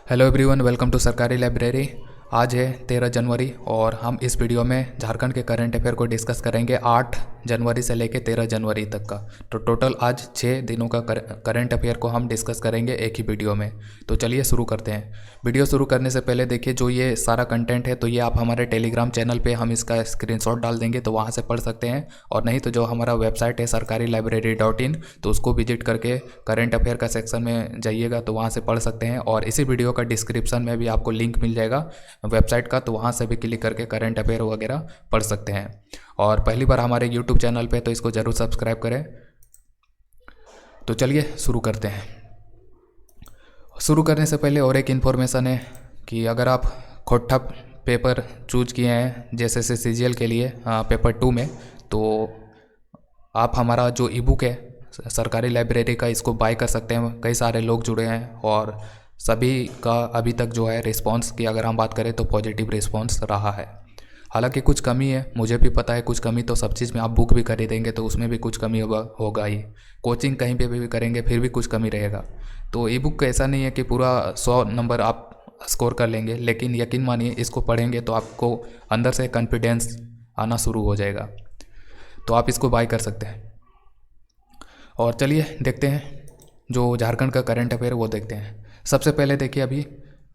Hello everyone, welcome to सरकारी library. आज है 13 जनवरी और हम इस वीडियो में झारखंड के करंट अफेयर को डिस्कस करेंगे 8 जनवरी से लेकर 13 जनवरी तक का। तो टोटल आज 6 दिनों का करंट अफेयर को हम डिस्कस करेंगे एक ही वीडियो में। तो चलिए शुरू करते हैं। वीडियो शुरू करने से पहले देखिए, जो ये सारा कंटेंट है तो ये आप हमारे टेलीग्राम चैनल पर हम इसका स्क्रीनशॉट डाल देंगे, तो वहाँ से पढ़ सकते हैं। और नहीं तो जो हमारा वेबसाइट है sarkarilibrary.in, तो उसको विजिट करके करंट अफेयर का सेक्शन में जाइएगा तो वहाँ से पढ़ सकते हैं। और इसी वीडियो का डिस्क्रिप्शन में भी आपको लिंक मिल जाएगा वेबसाइट का, तो वहाँ से भी क्लिक करके करंट अफेयर वगैरह पढ़ सकते हैं। और पहली बार हमारे यूट्यूब चैनल पे तो इसको ज़रूर सब्सक्राइब करें। तो चलिए शुरू करते हैं। शुरू करने से पहले और एक इन्फॉर्मेशन है कि अगर आप खोट्टा पेपर चूज किए हैं जैसे से CGL के लिए पेपर 2 में, तो आप हमारा जो ई बुक है सरकारी लाइब्रेरी का, इसको बाय कर सकते हैं। कई सारे लोग जुड़े हैं और सभी का अभी तक जो है रिस्पांस की अगर हम बात करें तो पॉजिटिव रिस्पांस रहा है। हालांकि कुछ कमी है, मुझे भी पता है कुछ कमी, तो सब चीज़ में आप बुक भी खरीदेंगे तो उसमें भी कुछ कमी होगा ही। कोचिंग कहीं पे भी करेंगे फिर भी कुछ कमी रहेगा। तो ई बुक ऐसा नहीं है कि पूरा 100 नंबर आप स्कोर कर लेंगे, लेकिन यकीन मानिए इसको पढ़ेंगे तो आपको अंदर से कॉन्फिडेंस आना शुरू हो जाएगा। तो आप इसको बाय कर सकते हैं। और चलिए देखते हैं जो झारखंड का करंट अफेयर वो देखते हैं। सबसे पहले देखिए, अभी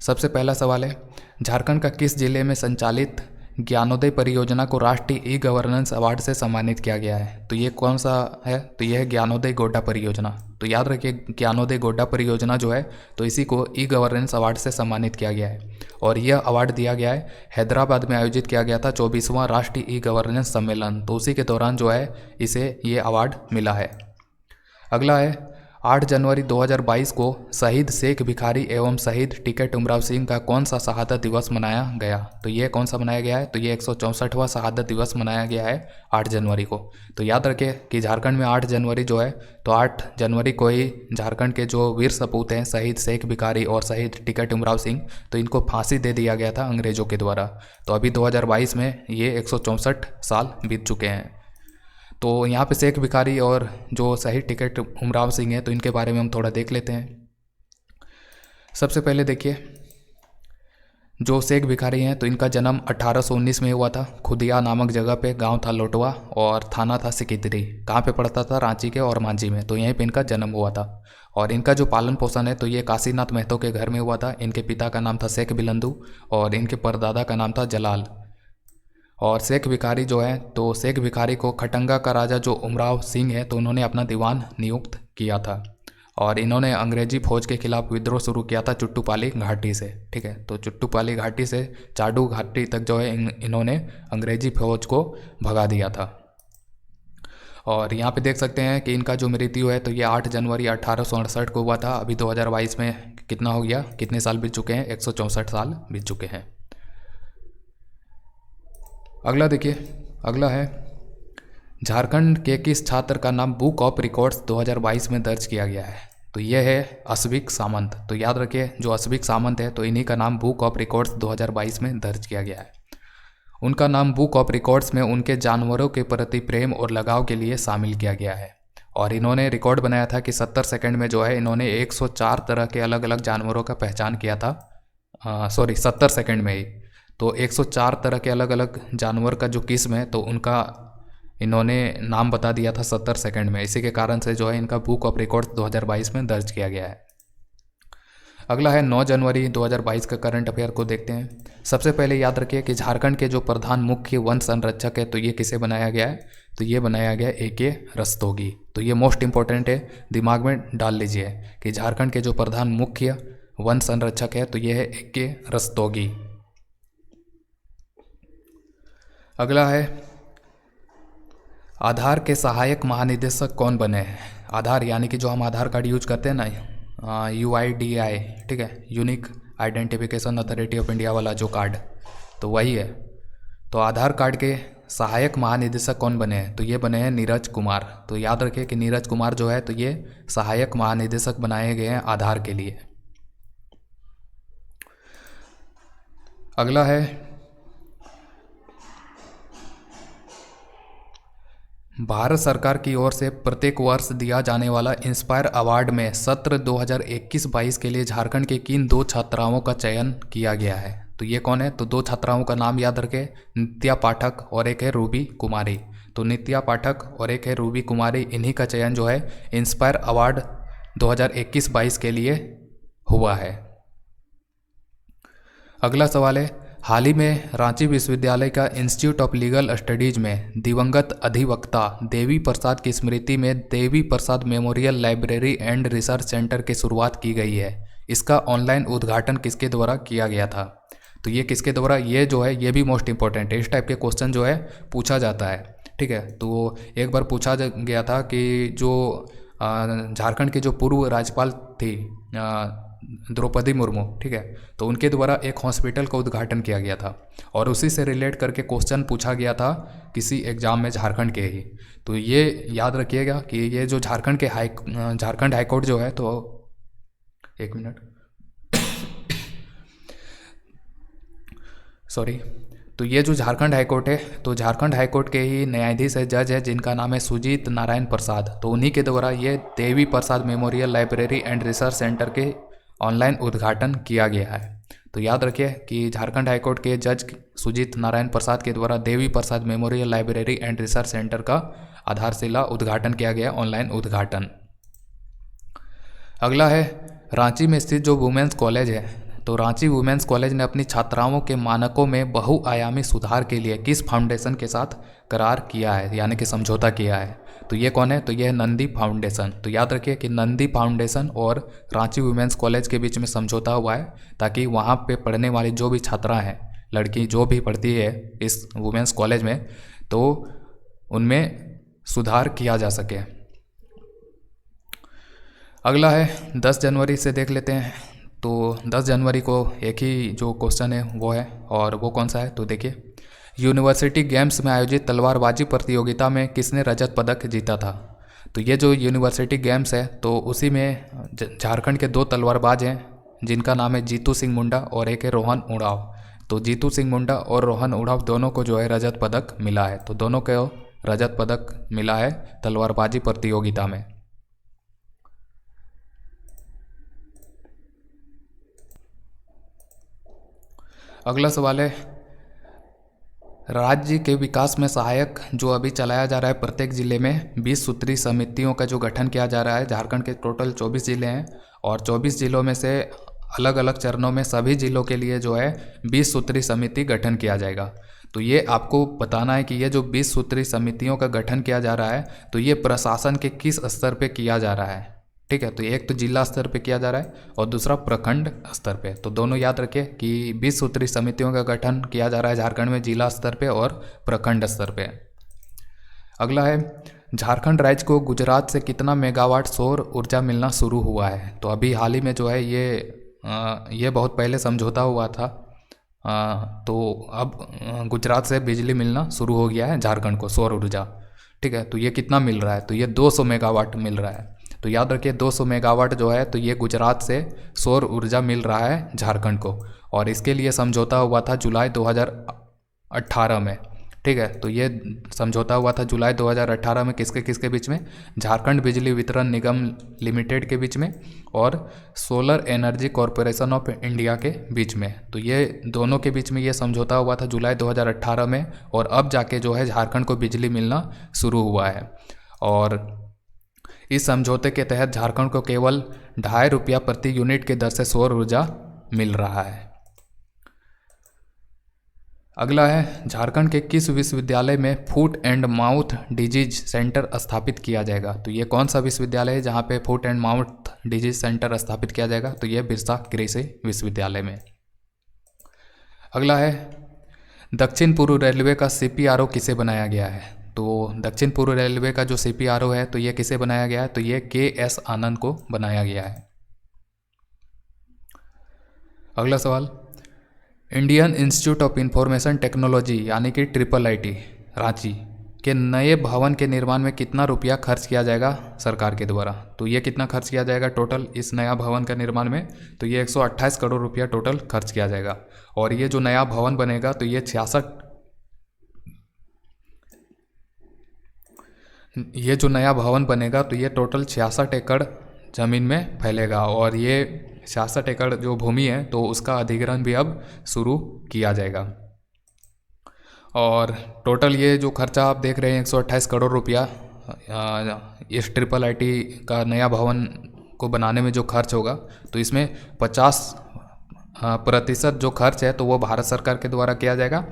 सबसे पहला सवाल है, झारखंड का किस जिले में संचालित ज्ञानोदय परियोजना को राष्ट्रीय ई गवर्नेंस अवार्ड से सम्मानित किया गया है? तो ये कौन सा है? तो यह है ज्ञानोदय गोड्डा परियोजना। तो याद रखिए, ज्ञानोदय गोड्डा परियोजना जो है तो इसी को ई गवर्नेंस अवार्ड से सम्मानित किया गया है। और यह अवार्ड दिया गया है, हैदराबाद में आयोजित किया गया था 24वां राष्ट्रीय ई गवर्नेंस सम्मेलन, तो उसी के दौरान जो है इसे ये अवार्ड मिला है। अगला है, 8 जनवरी 2022 को शहीद शेख भिखारी एवं शहीद टिकैत उमराव सिंह का कौन सा शहादत दिवस मनाया गया? तो ये कौन सा मनाया गया है? तो ये 164वां शहादत दिवस मनाया गया है 8 जनवरी को। तो याद रखें कि झारखंड में 8 जनवरी जो है तो 8 जनवरी को ही झारखंड के जो वीर सपूत हैं शहीद शेख भिखारी और शहीद टिकैत उमराव सिंह, तो इनको फांसी दे दिया गया था अंग्रेज़ों के द्वारा। तो अभी 2022 में ये 164 साल बीत चुके हैं। तो यहाँ पे शेख भिखारी और जो शहीद टिकैत उमराव सिंह हैं तो इनके बारे में हम थोड़ा देख लेते हैं। सबसे पहले देखिए, जो शेख भिखारी हैं तो इनका जन्म 1819 में हुआ था। खुदिया नामक जगह पे, गांव था लोटवा और थाना था सिकिदरी। कहाँ पे पड़ता था? रांची के और मांझी में। तो यहीं पे इनका जन्म हुआ था। और इनका जो पालन पोषण है तो ये काशीनाथ महतो के घर में हुआ था। इनके पिता का नाम था शेख बिलंदू और इनके परदादा का नाम था जलाल। और शेख भिखारी जो है तो शेख भिखारी को खटंगा का राजा जो उमराव सिंह है तो उन्होंने अपना दीवान नियुक्त किया था। और इन्होंने अंग्रेजी फौज के खिलाफ विद्रोह शुरू किया था चुट्टूपाली घाटी से। ठीक है, तो चुट्टूपाली घाटी से चाडू घाटी तक जो है इन्होंने अंग्रेजी फौज को भगा दिया था। और यहाँ पे देख सकते हैं कि इनका जो मृत्यु है तो ये 8 जनवरी 1868 को हुआ था। अभी 2022 में कितना हो गया, कितने साल बीत चुके हैं? 164 साल बीत चुके हैं। अगला देखिए, अगला है, झारखंड के किस छात्र का नाम बुक ऑफ रिकॉर्ड्स 2022 में दर्ज किया गया है? तो यह है अश्विक सामंत। तो याद रखिए, जो अश्विक सामंत है तो इन्हीं का नाम बुक ऑफ रिकॉर्ड्स 2022 में दर्ज किया गया है। उनका नाम बुक ऑफ रिकॉर्ड्स में उनके जानवरों के प्रति प्रेम और लगाव के लिए शामिल किया गया है। और इन्होंने रिकॉर्ड बनाया था कि 70 सेकंड में जो है इन्होंने 104 तरह के अलग अलग जानवरों का पहचान किया था। सॉरी, 70 सेकंड में ही। तो 104 तरह के अलग अलग जानवर का जो किस्म है तो उनका इन्होंने नाम बता दिया था 70 सेकंड में। इसी के कारण से जो है इनका बुक ऑफ रिकॉर्ड्स 2022 में दर्ज किया गया है। अगला है 9 जनवरी 2022 का करंट अफेयर को देखते हैं। सबसे पहले याद रखिए कि झारखंड के जो प्रधान मुख्य वन संरक्षक है तो ये किसे बनाया गया है? तो ये बनाया गया AK रस्तोगी। तो ये मोस्ट इंपॉर्टेंट है, दिमाग में डाल लीजिए कि झारखंड के जो प्रधान मुख्य वन संरक्षक है तो ये है AK रस्तोगी। अगला है, आधार के सहायक महानिदेशक कौन बने हैं? आधार यानी कि जो हम आधार कार्ड यूज करते हैं ना, UIDI, ठीक है, unique identification authority of India वाला जो कार्ड, तो वही है। तो आधार कार्ड के सहायक महानिदेशक कौन बने हैं? तो ये बने हैं नीरज कुमार। तो याद रखिए कि नीरज कुमार जो है तो ये सहायक महानिदेशक बनाए गए हैं आधार के लिए। अगला है, भारत सरकार की ओर से प्रत्येक वर्ष दिया जाने वाला इंस्पायर अवार्ड में सत्र 2021-22 के लिए झारखंड के किन दो छात्राओं का चयन किया गया है? तो ये कौन है? तो दो छात्राओं का नाम याद रखें, नित्या पाठक और एक है रूबी कुमारी। तो नित्या पाठक और एक है रूबी कुमारी, इन्हीं का चयन जो है इंस्पायर अवार्ड 2021-22 के लिए हुआ है। अगला सवाल है, हाल ही में रांची विश्वविद्यालय का इंस्टीट्यूट ऑफ लीगल स्टडीज में दिवंगत अधिवक्ता देवी प्रसाद की स्मृति में Devi Prasad memorial library and research centre की शुरुआत की गई है। इसका ऑनलाइन उद्घाटन किसके द्वारा किया गया था? तो ये किसके द्वारा, ये जो है ये भी मोस्ट इंपॉर्टेंट है, इस टाइप के क्वेश्चन जो है पूछा जाता है। ठीक है, तो एक बार पूछा गया था कि जो झारखंड की जो पूर्व राज्यपाल थी द्रौपदी मुर्मू, ठीक है, तो उनके द्वारा एक हॉस्पिटल का उद्घाटन किया गया था और उसी से रिलेट करके क्वेश्चन पूछा गया था किसी एग्जाम में झारखंड के ही। तो ये याद रखिएगा कि ये जो झारखंड हाईकोर्ट जो है, तो एक मिनट सॉरी, तो ये जो झारखंड हाईकोर्ट है, तो झारखंड हाईकोर्ट के ही न्यायाधीश है, जज है, जिनका नाम है सुजीत नारायण प्रसाद। तो उन्हीं के द्वारा ये Devi Prasad memorial library and research centre के ऑनलाइन उद्घाटन किया गया है। तो याद रखिए कि झारखंड हाईकोर्ट के जज सुजीत नारायण प्रसाद के द्वारा Devi Prasad memorial library and research centre का आधारशिला उद्घाटन किया गया, ऑनलाइन उद्घाटन। अगला है, रांची में स्थित जो वुमेन्स कॉलेज है, तो रांची वुमेन्स कॉलेज ने अपनी छात्राओं के मानकों में बहुआयामी सुधार के लिए किस फाउंडेशन के साथ करार किया है, यानी कि समझौता किया है? तो ये कौन है? तो ये है नंदी फाउंडेशन। तो याद रखिए कि नंदी फाउंडेशन और रांची वुमेन्स कॉलेज के बीच में समझौता हुआ है, ताकि वहाँ पे पढ़ने वाली जो भी छात्रा हैं, लड़की जो भी पढ़ती है इस वुमेन्स कॉलेज में, तो उनमें सुधार किया जा सके। अगला है 10 जनवरी से देख लेते हैं। तो 10 जनवरी को एक ही जो क्वेश्चन है वो है, और वो कौन सा है? तो देखिए, यूनिवर्सिटी गेम्स में आयोजित तलवारबाजी प्रतियोगिता में किसने रजत पदक जीता था? तो ये जो यूनिवर्सिटी गेम्स है, तो उसी में झारखंड के दो तलवारबाज हैं, जिनका नाम है जीतू सिंह मुंडा और एक है रोहन उड़ाव। तो जीतू सिंह मुंडा और रोहन उड़ाव दोनों को जो है रजत पदक मिला है। तो दोनों को रजत पदक मिला है तलवारबाजी प्रतियोगिता में। अगला सवाल है, राज्य के विकास में सहायक जो अभी चलाया जा रहा है, प्रत्येक ज़िले में 20 सूत्री समितियों का जो गठन किया जा रहा है। झारखंड के टोटल 24 ज़िले हैं और 24 ज़िलों में से अलग अलग चरणों में सभी ज़िलों के लिए जो है 20 सूत्री समिति गठन किया जाएगा। तो ये आपको बताना है कि ये जो 20 सूत्री समितियों का गठन किया जा रहा है, तो ये प्रशासन के किस स्तर पे किया जा रहा है? ठीक है, तो एक तो जिला स्तर पे किया जा रहा है और दूसरा प्रखंड स्तर पे। तो दोनों याद रखिए कि 20 सूत्री समितियों का गठन किया जा रहा है झारखंड में जिला स्तर पे और प्रखंड स्तर पे। अगला है, झारखंड राज्य को गुजरात से कितना मेगावाट सौर ऊर्जा मिलना शुरू हुआ है? तो अभी हाल ही में जो है ये बहुत पहले समझौता हुआ था, तो अब गुजरात से बिजली मिलना शुरू हो गया है झारखंड को, सौर ऊर्जा। ठीक है, तो ये कितना मिल रहा है? तो ये 200 मेगावाट मिल रहा है। तो याद रखिए 200 मेगावाट जो है, तो ये गुजरात से सौर ऊर्जा मिल रहा है झारखंड को, और इसके लिए समझौता हुआ था जुलाई 2018 में। ठीक है, तो ये समझौता हुआ था जुलाई 2018 में किसके किसके बीच में? झारखंड बिजली वितरण निगम लिमिटेड के बीच में और solar energy corporation of India के बीच में। तो ये दोनों के बीच में ये समझौता हुआ था जुलाई 2018 में, और अब जाके जो है झारखंड को बिजली मिलना शुरू हुआ है। और इस समझौते के तहत झारखंड को केवल 2.5 रुपया प्रति यूनिट के दर से सौर ऊर्जा मिल रहा है। अगला है, झारखंड के किस विश्वविद्यालय में foot and mouth disease centre स्थापित किया जाएगा? तो ये कौन सा विश्वविद्यालय है जहाँ पे foot and mouth disease centre स्थापित किया जाएगा? तो ये बिरसा कृषि विश्वविद्यालय में। अगला है, दक्षिण पूर्व रेलवे का CPRO किसे बनाया गया है? तो दक्षिण पूर्व रेलवे का जो CPRO है, तो ये किसे बनाया गया है? तो ये KS आनंद को बनाया गया है। अगला सवाल, Indian institute of information technology यानी कि IIIT रांची के नए भवन के निर्माण में कितना रुपया खर्च किया जाएगा सरकार के द्वारा? तो ये कितना खर्च किया जाएगा टोटल इस नया भवन का निर्माण में? तो ये 128 करोड़ रुपया टोटल खर्च किया जाएगा। और ये जो नया भवन बनेगा, तो ये ये जो नया भवन बनेगा तो ये टोटल 66 एकड़ ज़मीन में फैलेगा और ये 66 एकड़ जो भूमि है तो उसका अधिग्रहण भी अब शुरू किया जाएगा। और टोटल ये जो खर्चा आप देख रहे हैं 128 करोड़ रुपया इस IIIT का नया भवन को बनाने में जो खर्च होगा, तो इसमें 50% जो खर्च है तो वो भारत सरकार के द्वारा किया जाएगा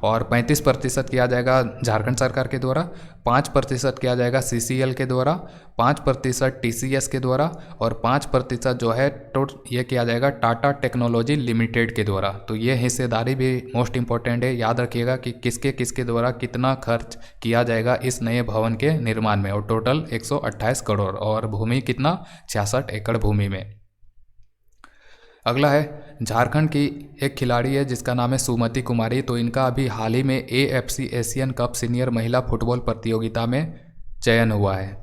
और 35% किया जाएगा झारखंड सरकार के द्वारा, 5% किया जाएगा CCL के द्वारा, 5% TCS के द्वारा और 5% जो है ये किया जाएगा टाटा टेक्नोलॉजी लिमिटेड के द्वारा। तो ये हिस्सेदारी भी मोस्ट इम्पॉर्टेंट है, याद रखिएगा कि किसके किसके द्वारा कितना खर्च किया जाएगा इस नए भवन के निर्माण में। और टोटल 128 करोड़ और भूमि कितना 66 एकड़ भूमि में। अगला है झारखंड की एक खिलाड़ी है जिसका नाम है सुमति कुमारी। तो इनका अभी हाल ही में AFC एशियन कप सीनियर महिला फुटबॉल प्रतियोगिता में चयन हुआ है।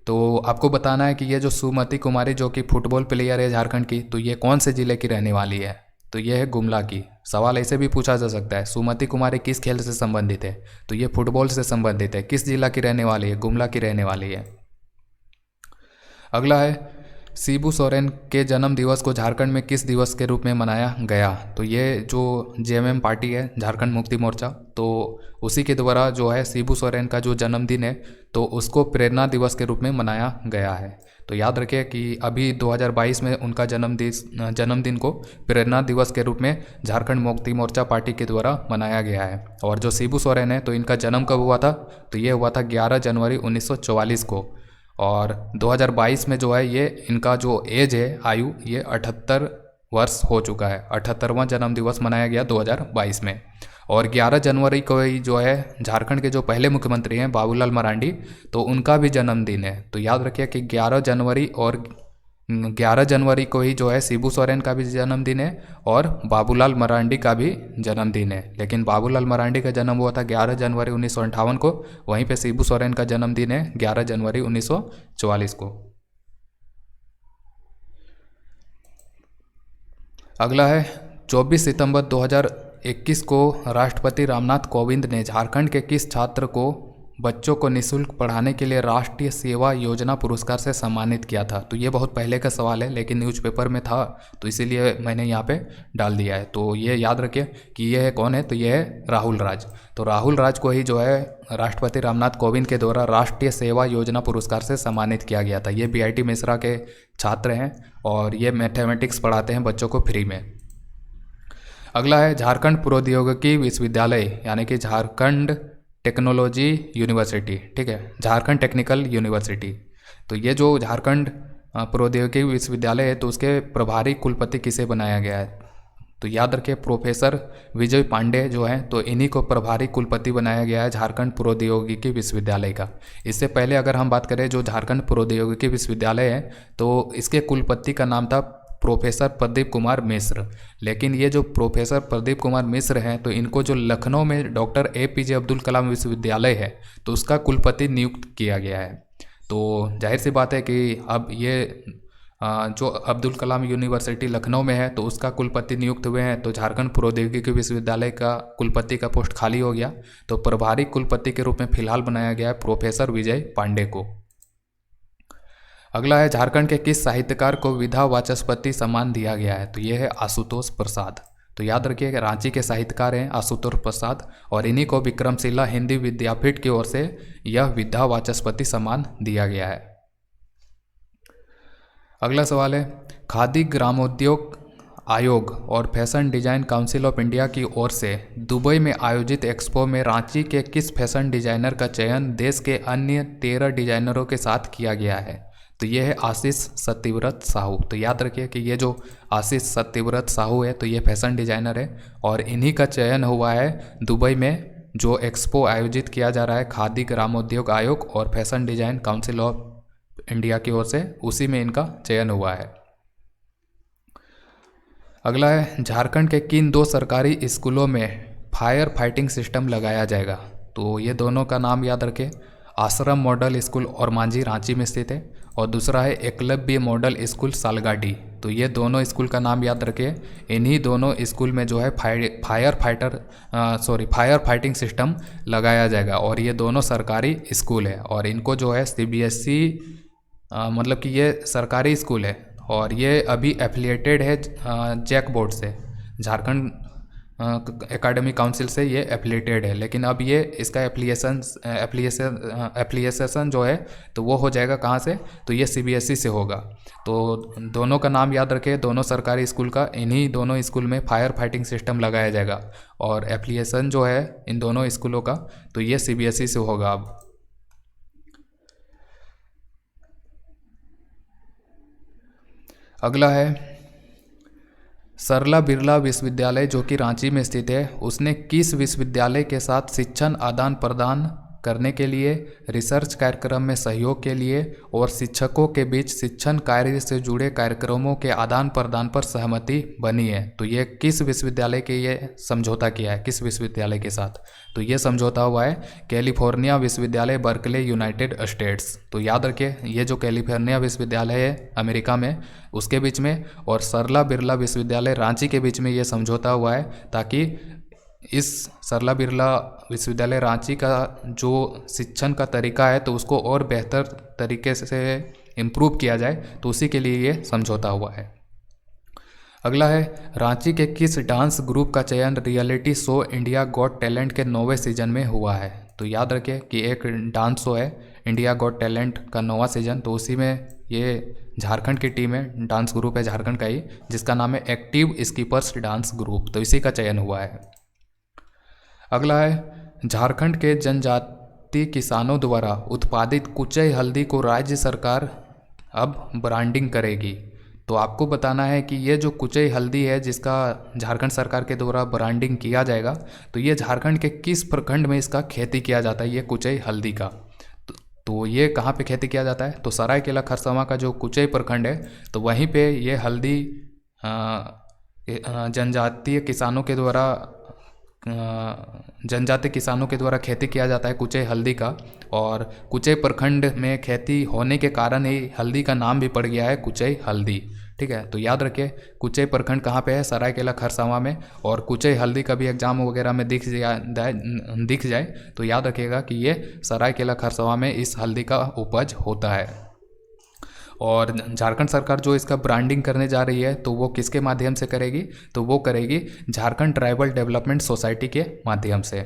तो आपको बताना है कि ये जो सुमति कुमारी जो कि फुटबॉल प्लेयर है झारखंड की, तो ये कौन से ज़िले की रहने वाली है, तो ये है गुमला की। सवाल ऐसे भी पूछा जा सकता है सुमति कुमारी किस खेल से संबंधित है, तो ये फुटबॉल से संबंधित है। किस जिला की रहने वाली है, गुमला की रहने वाली है। अगला है शिबू सोरेन के जन्म दिवस को झारखंड में किस दिवस के रूप में मनाया गया, तो ये जो JMM पार्टी है झारखंड मुक्ति मोर्चा, तो उसी के द्वारा जो है शिबू सोरेन का जो जन्मदिन है तो उसको प्रेरणा दिवस के रूप में मनाया गया है। तो याद रखिए कि अभी 2022 में उनका जन्मदिन को प्रेरणा दिवस के रूप में झारखंड मुक्ति मोर्चा पार्टी के द्वारा मनाया गया है। और जो शिबू सोरेन है तो इनका जन्म कब हुआ था, तो ये हुआ था 11 जनवरी 1944 को। और 2022 में जो है ये इनका जो एज है आयु ये 78 वर्ष हो चुका है। 78वां जन्म दिवस मनाया गया 2022 में। और 11 जनवरी को ही जो है झारखंड के जो पहले मुख्यमंत्री हैं बाबूलाल मरांडी, तो उनका भी जन्मदिन है। तो याद रखिए कि 11 जनवरी को ही जो है शिबू सोरेन का भी जन्मदिन है और बाबूलाल मरांडी का भी जन्मदिन है। लेकिन बाबूलाल मरांडी का जन्म हुआ था 11 जनवरी 1958 को, वहीं पे शिबू सोरेन का जन्मदिन है 11 जनवरी 1944 को। अगला है 24 सितंबर 2021 को राष्ट्रपति रामनाथ कोविंद ने झारखंड के किस छात्र को बच्चों को निःशुल्क पढ़ाने के लिए राष्ट्रीय सेवा योजना पुरस्कार से सम्मानित किया था। तो ये बहुत पहले का सवाल है लेकिन न्यूज़पेपर में था तो इसीलिए मैंने यहाँ पे डाल दिया है। तो ये याद रखिए कि ये है कौन है, तो ये है राहुल राज। तो राहुल राज को ही जो है राष्ट्रपति रामनाथ कोविंद के द्वारा राष्ट्रीय सेवा योजना पुरस्कार से सम्मानित किया गया था। ये BIT मिश्रा के छात्र हैं और ये मैथमेटिक्स पढ़ाते हैं बच्चों को फ्री में। अगला है झारखंड प्रौद्योगिकी विश्वविद्यालय यानी कि झारखंड टेक्नोलॉजी यूनिवर्सिटी, ठीक है, झारखंड टेक्निकल यूनिवर्सिटी। तो ये जो झारखंड प्रौद्योगिकी विश्वविद्यालय है तो उसके प्रभारी कुलपति किसे बनाया गया है, तो याद रखिए प्रोफेसर विजय पांडे जो हैं तो इन्हीं को प्रभारी कुलपति बनाया गया है झारखंड प्रौद्योगिकी विश्वविद्यालय का। इससे पहले अगर हम बात करें जो झारखंड प्रौद्योगिकी विश्वविद्यालय है तो इसके कुलपति का नाम था प्रोफेसर प्रदीप कुमार मिश्र। लेकिन ये जो प्रोफेसर प्रदीप कुमार मिश्र हैं तो इनको जो लखनऊ में डॉक्टर APJ अब्दुल कलाम विश्वविद्यालय है तो उसका कुलपति नियुक्त किया गया है। तो जाहिर सी बात है कि अब ये जो अब्दुल कलाम यूनिवर्सिटी लखनऊ में है तो उसका कुलपति नियुक्त हुए हैं, तो झारखंड प्रौद्योगिकी विश्वविद्यालय का कुलपति का पोस्ट खाली हो गया तो प्रभारी कुलपति के रूप में फिलहाल बनाया गया है प्रोफेसर विजय पांडे को। अगला है झारखंड के किस साहित्यकार को विधा वाचस्पति सम्मान दिया गया है, तो ये है आशुतोष प्रसाद। तो याद रखिए कि रांची के साहित्यकार हैं आशुतोष प्रसाद और इन्हीं को विक्रमशिला हिंदी विद्यापीठ की ओर से यह विधा वाचस्पति सम्मान दिया गया है। अगला सवाल है खादी ग्रामोद्योग आयोग और fashion design council of India की ओर से दुबई में आयोजित एक्सपो में रांची के किस फैशन डिजाइनर का चयन देश के अन्य 13 डिजाइनरों के साथ किया गया है, तो ये है आशीष सत्यव्रत साहू। तो याद रखिए कि ये जो आशीष सत्यव्रत साहू है तो ये फैशन डिजाइनर है और इन्हीं का चयन हुआ है दुबई में जो एक्सपो आयोजित किया जा रहा है खादी ग्रामोद्योग आयोग और fashion design council of India की ओर से, उसी में इनका चयन हुआ है। अगला है झारखंड के किन 2 सरकारी स्कूलों में फायर फाइटिंग सिस्टम लगाया जाएगा, तो ये दोनों का नाम याद रखें, आश्रम मॉडल स्कूल और मांझी रांची में स्थित है और दूसरा है एकलव्य मॉडल स्कूल सालगाड़ी तो ये दोनों स्कूल का नाम याद रखिए। इन्हीं दोनों स्कूल में जो है फायर फाइटिंग सिस्टम लगाया जाएगा और ये दोनों सरकारी स्कूल है और इनको जो है CBSE मतलब कि ये सरकारी स्कूल है और ये अभी एफिलिएटेड है जैक बोर्ड से, झारखंड एकेडमिक काउंसिल से ये एफिलिएटेड है। लेकिन अब ये इसका एप्लीकेशन जो है तो वो हो जाएगा कहाँ से, तो ये CBSE से होगा। तो दोनों का नाम याद रखें, दोनों सरकारी स्कूल का, इन्हीं दोनों स्कूल में फायर फाइटिंग सिस्टम लगाया जाएगा और एप्लीकेशन जो है इन दोनों स्कूलों का तो ये CBSE से होगा। अब अगला है सरला बिरला विश्वविद्यालय जो कि रांची में स्थित है, उसने किस विश्वविद्यालय के साथ शिक्षण आदान प्रदान करने के लिए, रिसर्च कार्यक्रम में सहयोग के लिए और शिक्षकों के बीच शिक्षण कार्य से जुड़े कार्यक्रमों के आदान प्रदान पर सहमति बनी है। तो ये किस विश्वविद्यालय के ये समझौता किया है, किस विश्वविद्यालय के साथ, तो ये समझौता हुआ है कैलिफोर्निया विश्वविद्यालय बर्कले यूनाइटेड स्टेट्स। तो याद रखिए ये जो कैलिफोर्निया विश्वविद्यालय है अमेरिका में उसके बीच में और सरला बिरला विश्वविद्यालय रांची के बीच में ये समझौता हुआ है ताकि इस सरला बिरला विश्वविद्यालय रांची का जो शिक्षण का तरीका है तो उसको और बेहतर तरीके से इम्प्रूव किया जाए, तो उसी के लिए ये समझौता हुआ है। अगला है रांची के किस डांस ग्रुप का चयन reality show India got talent के 9वें सीजन में हुआ है। तो याद रखिए कि एक डांस शो है इंडिया गॉट टैलेंट का 9वां सीजन, तो उसी में ये झारखंड की टीम है, डांस ग्रुप है झारखंड का ही, जिसका नाम है एक्टिव स्कीपर्स डांस ग्रुप, तो इसी का चयन हुआ है। अगला है झारखंड के जनजाति किसानों द्वारा उत्पादित कुचई हल्दी को राज्य सरकार अब ब्रांडिंग करेगी। तो आपको बताना है कि ये जो कुचई हल्दी है जिसका झारखंड सरकार के द्वारा ब्रांडिंग किया जाएगा, तो ये झारखंड के किस प्रखंड में इसका खेती किया जाता है, ये कुचई हल्दी का। तो ये कहाँ पे खेती किया जाता है, तो सरायकेला खरसावां का जो कुचई प्रखंड है तो वहीं पे ये हल्दी जनजातीय किसानों के द्वारा खेती किया जाता है कुचई हल्दी का। और कुचई प्रखंड में खेती होने के कारण ही हल्दी का नाम भी पड़ गया है कुचई हल्दी। ठीक है, तो याद रखिए कुचई प्रखंड कहाँ पे है, सरायकेला खरसावां में। और कुचई हल्दी का भी एग्जाम वगैरह में दिख जाए तो याद रखिएगा कि ये सरायकेला खरसावां में इस हल्दी का उपज होता है। और झारखंड सरकार जो इसका ब्रांडिंग करने जा रही है तो वो किसके माध्यम से करेगी, तो वो करेगी झारखंड ट्राइबल डेवलपमेंट सोसाइटी के माध्यम से।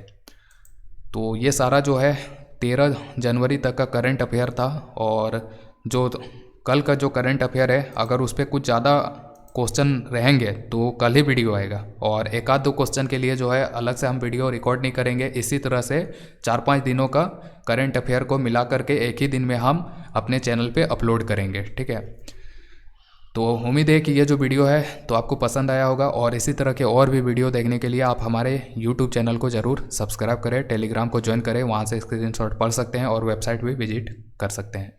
तो ये सारा जो है 13 जनवरी तक का करंट अफेयर था। और जो कल का जो करंट अफेयर है अगर उस पर कुछ ज़्यादा क्वेश्चन रहेंगे तो कल ही वीडियो आएगा, और एक आध दो क्वेश्चन के लिए जो है अलग से हम वीडियो रिकॉर्ड नहीं करेंगे। इसी तरह से 4-5 दिनों का करंट अफेयर को मिला करके एक ही दिन में हम अपने चैनल पे अपलोड करेंगे। ठीक है, तो उम्मीद है कि ये जो वीडियो है तो आपको पसंद आया होगा, और इसी तरह के और भी वीडियो देखने के लिए आप हमारे यूट्यूब चैनल को ज़रूर सब्सक्राइब करें, टेलीग्राम को ज्वाइन करें, वहाँ से स्क्रीनशॉट पढ़ सकते हैं और वेबसाइट भी विजिट कर सकते हैं।